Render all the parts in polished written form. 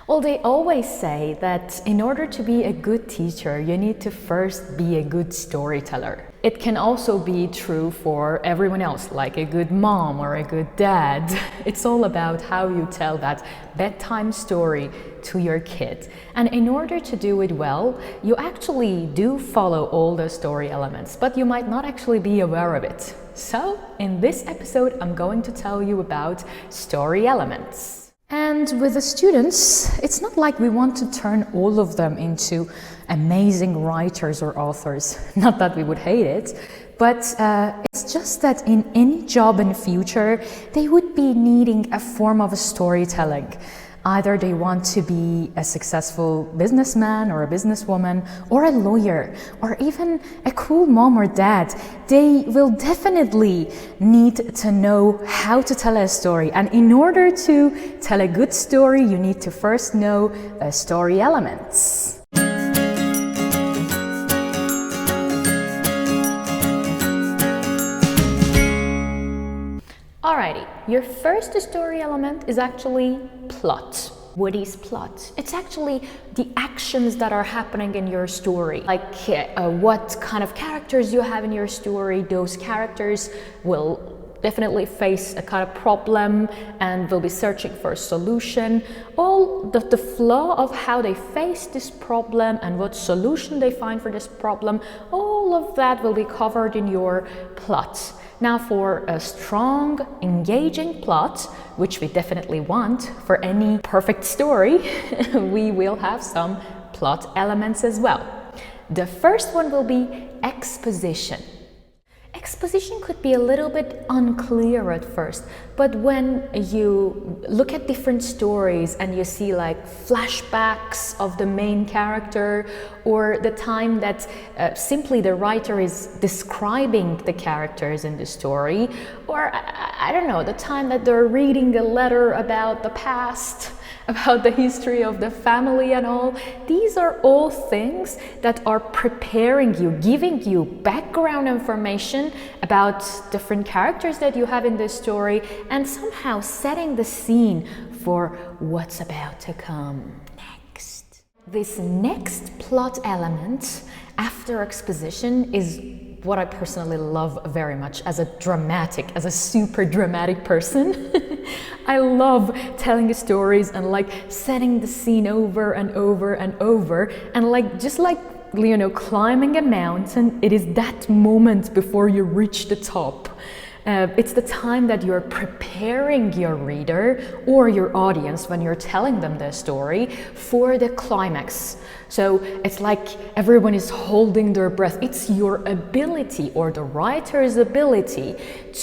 Well, they always say that in order to be a good teacher, you need to first be a good storyteller. It can also be true for everyone else, like a good mom or a good dad. It's all about how you tell that bedtime story to your kid. And in order to do it well, you actually do follow all the story elements, but you might not actually be aware of it. So, in this episode, I'm going to tell you about story elements. And with the students, it's not like we want to turn all of them into amazing writers or authors. Not that we would hate it, but it's just that in any job in the future, they would be needing a form of storytelling. Either they want to be a successful businessman or a businesswoman or a lawyer or even a cool mom or dad. They will definitely need to know how to tell a story. And in order to tell a good story, you need to first know the story elements. Alrighty, your first story element is actually plot. What is plot? It's actually the actions that are happening in your story. Like what kind of characters you have in your story. Those characters will definitely face a kind of problem and will be searching for a solution. All the flow of how they face this problem and what solution they find for this problem, all of that will be covered in your plot. Now, for a strong, engaging plot, which we definitely want for any perfect story, we will have some plot elements as well. The first one will be exposition. Exposition could be a little bit unclear at first, but when you look at different stories and you see like flashbacks of the main character, or the time that simply the writer is describing the characters in the story, or I don't know, the time that they're reading a letter about the past, about the history of the family and all. These are all things that are preparing you, giving you background information about different characters that you have in this story, and somehow setting the scene for what's about to come next. This next plot element after exposition is what I personally love very much as a super dramatic person. I love telling stories and like setting the scene over and over and over, and like just like, you know, climbing a mountain. It is that moment before you reach the top. It's the time that you're preparing your reader or your audience when you're telling them the story for the climax. So it's like everyone is holding their breath. It's your ability, or the writer's ability,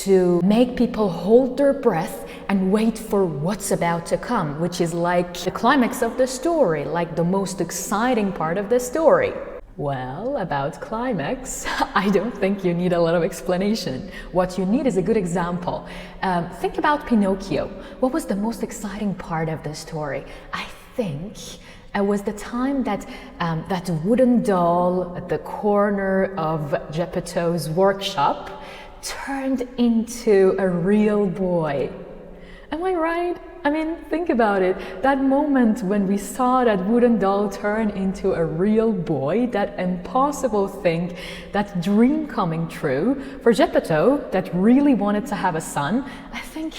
to make people hold their breath and wait for what's about to come, which is like the climax of the story, like the most exciting part of the story. Well, about climax, I don't think you need a lot of explanation. What you need is a good example. Think about Pinocchio. What was the most exciting part of the story? I think it was the time that that wooden doll at the corner of Geppetto's workshop turned into a real boy. Am I right? I mean, think about it. That moment when we saw that wooden doll turn into a real boy, that impossible thing, that dream coming true, for Geppetto, that really wanted to have a son, I think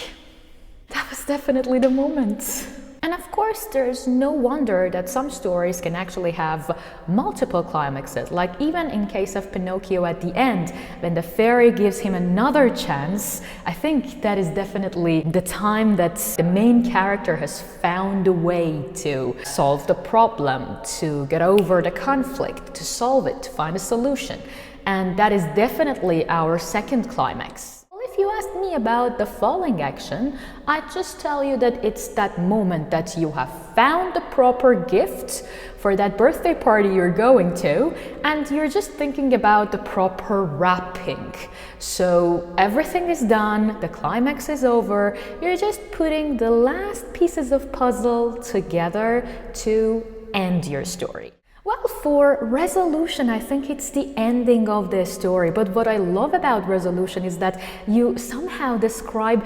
that was definitely the moment. And of course, there's no wonder that some stories can actually have multiple climaxes, like even in case of Pinocchio at the end, when the fairy gives him another chance. I think that is definitely the time that the main character has found a way to solve the problem, to get over the conflict, to solve it, to find a solution. And that is definitely our second climax. If you ask me about the falling action, I just tell you that it's that moment that you have found the proper gift for that birthday party you're going to, and you're just thinking about the proper wrapping. So everything is done, the climax is over, you're just putting the last pieces of puzzle together to end your story. Well, for resolution, I think it's the ending of the story. But what I love about resolution is that you somehow describe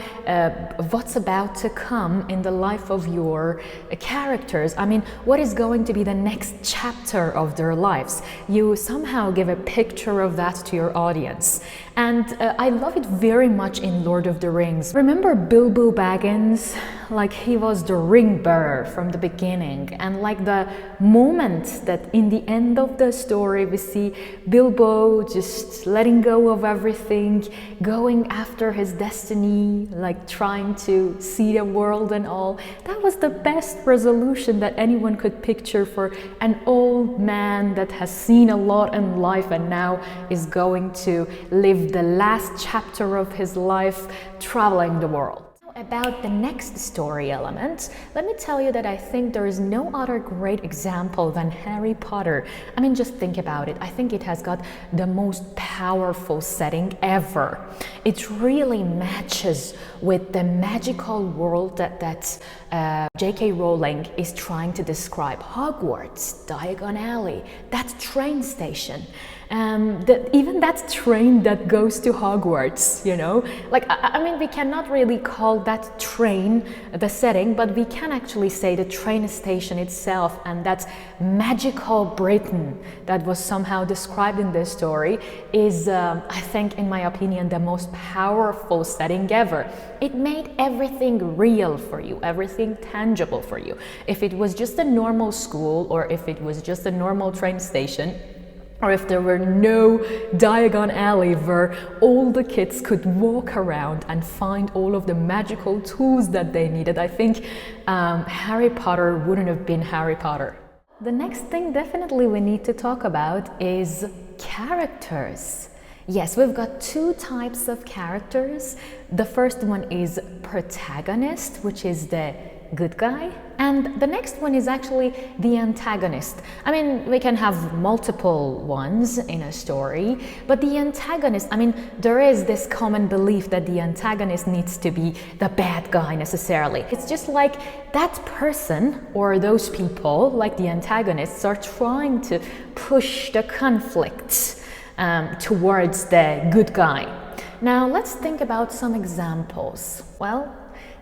what's about to come in the life of your characters. I mean, what is going to be the next chapter of their lives? You somehow give a picture of that to your audience. And I love it very much in Lord of the Rings. Remember Bilbo Baggins? Like, he was the ring bearer from the beginning, and like the moment that in the end of the story we see Bilbo just letting go of everything, going after his destiny, like trying to see the world and all. That was the best resolution that anyone could picture for an old man that has seen a lot in life and now is going to live the last chapter of his life traveling the world. About the next story element, let me tell you that I think there is no other great example than Harry Potter. I mean, just think about it. I think it has got the most powerful setting ever. It really matches with the magical world that J.K. Rowling is trying to describe. Hogwarts, Diagon Alley, that train station. Even that train that goes to Hogwarts, you know? Like, I mean, we cannot really call that train the setting, but we can actually say the train station itself and that magical Britain that was somehow described in this story is, I think, in my opinion, the most powerful setting ever. It made everything real for you, everything tangible for you. If it was just a normal school, or if it was just a normal train station, or if there were no Diagon Alley where all the kids could walk around and find all of the magical tools that they needed, I think Harry Potter wouldn't have been Harry Potter. The next thing definitely we need to talk about is characters. Yes, we've got two types of characters. The first one is protagonist, which is the good guy, and the next one is actually the antagonist. I mean, we can have multiple ones in a story, but the antagonist, I mean, there is this common belief that the antagonist needs to be the bad guy necessarily. It's just like that person or those people, like the antagonists, are trying to push the conflict towards the good guy. Now, let's think about some examples. Well,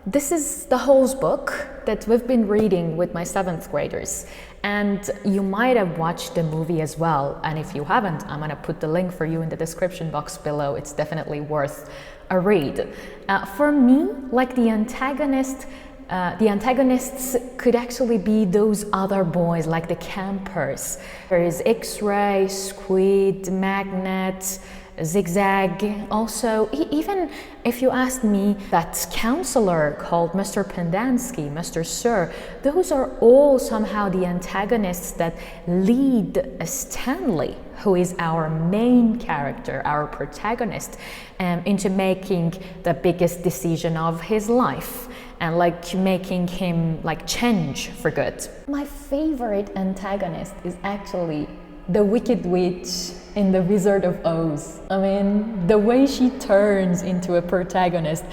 this is the Holes book that we've been reading with my 7th graders, and you might have watched the movie as well, and if you haven't, I'm gonna put the link for you in the description box below. It's definitely worth a read. For me, like the antagonists could actually be those other boys, like the campers. There is X-Ray, Squid, Magnet, Zigzag. Also, even if you asked me, that counselor called Mr. Pendansky, Mr. Sir, those are all somehow the antagonists that lead Stanley, who is our main character, our protagonist, into making the biggest decision of his life and like making him like change for good. My favorite antagonist is actually the Wicked Witch in The Wizard of Oz. I mean, the way she turns into a protagonist,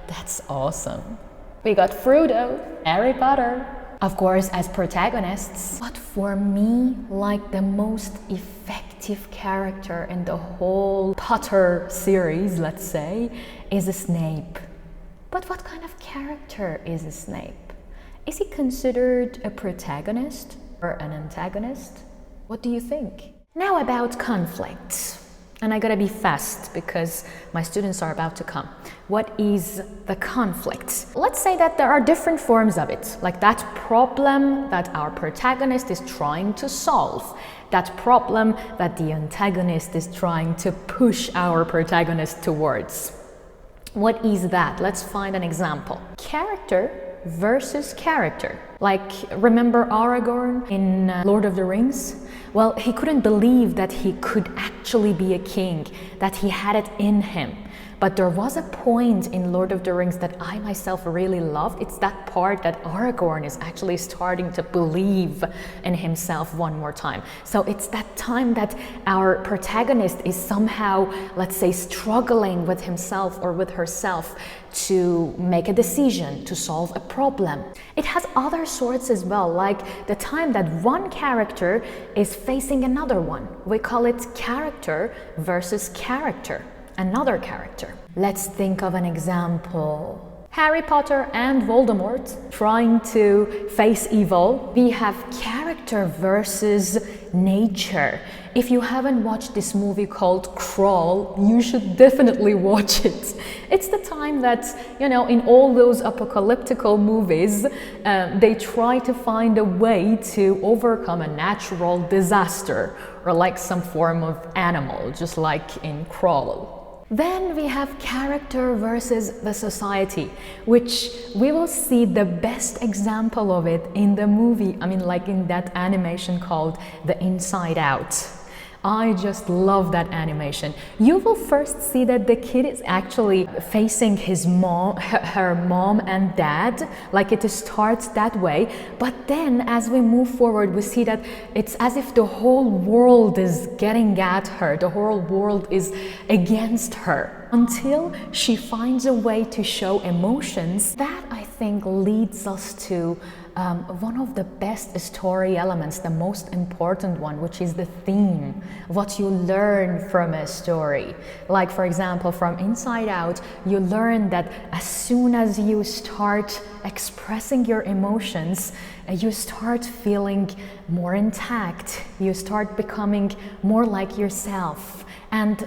that's awesome. We got Frodo, Harry Potter, of course, as protagonists. But for me, like the most effective character in the whole Potter series, let's say, is Snape. But what kind of character is Snape? Is he considered a protagonist or an antagonist? What do you think? Now about conflict. And I gotta be fast because my students are about to come. What is the conflict? Let's say that there are different forms of it, like that problem that our protagonist is trying to solve, that problem that the antagonist is trying to push our protagonist towards. What is that? Let's find an example. Character versus character. Like, remember Aragorn in Lord of the Rings? Well, he couldn't believe that he could actually be a king, that he had it in him. But there was a point in Lord of the Rings that I myself really loved. It's that part that Aragorn is actually starting to believe in himself one more time. So it's that time that our protagonist is somehow, let's say, struggling with himself or with herself to make a decision, to solve a problem. It has other sorts as well, like the time that one character is facing another one. We call it character versus character, another character. Let's think of an example. Harry Potter and Voldemort trying to face evil. We have character versus nature. If you haven't watched this movie called Crawl, you should definitely watch it. It's the time that, you know, in all those apocalyptical movies, they try to find a way to overcome a natural disaster or like some form of animal, just like in Crawl. Then we have character versus the society, which we will see the best example of it in the movie, like in that animation called The Inside Out. I just love that animation. You will first see that the kid is actually facing his mom, her mom and dad, like it starts that way. But then as we move forward, we see that it's as if the whole world is getting at her, the whole world is against her, until she finds a way to show emotions. That, I think, leads us to one of the best story elements, the most important one, which is the theme, what you learn from a story. Like, for example, from Inside Out, you learn that as soon as you start expressing your emotions, you start feeling more intact, you start becoming more like yourself. And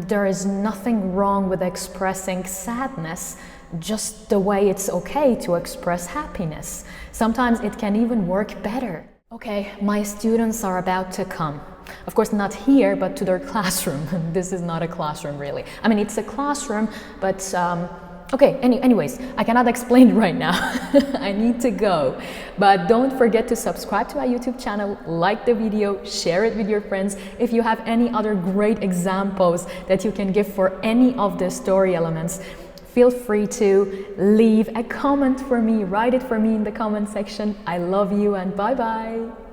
there is nothing wrong with expressing sadness, just the way it's okay to express happiness. Sometimes it can even work better. Okay, my students are about to come. Of course, not here, but to their classroom. This is not a classroom, really. It's a classroom, but okay, anyways, I cannot explain it right now. I need to go. But don't forget to subscribe to my YouTube channel, like the video, share it with your friends. If you have any other great examples that you can give for any of the story elements, feel free to leave a comment for me, write it for me in the comment section. I love you and bye-bye.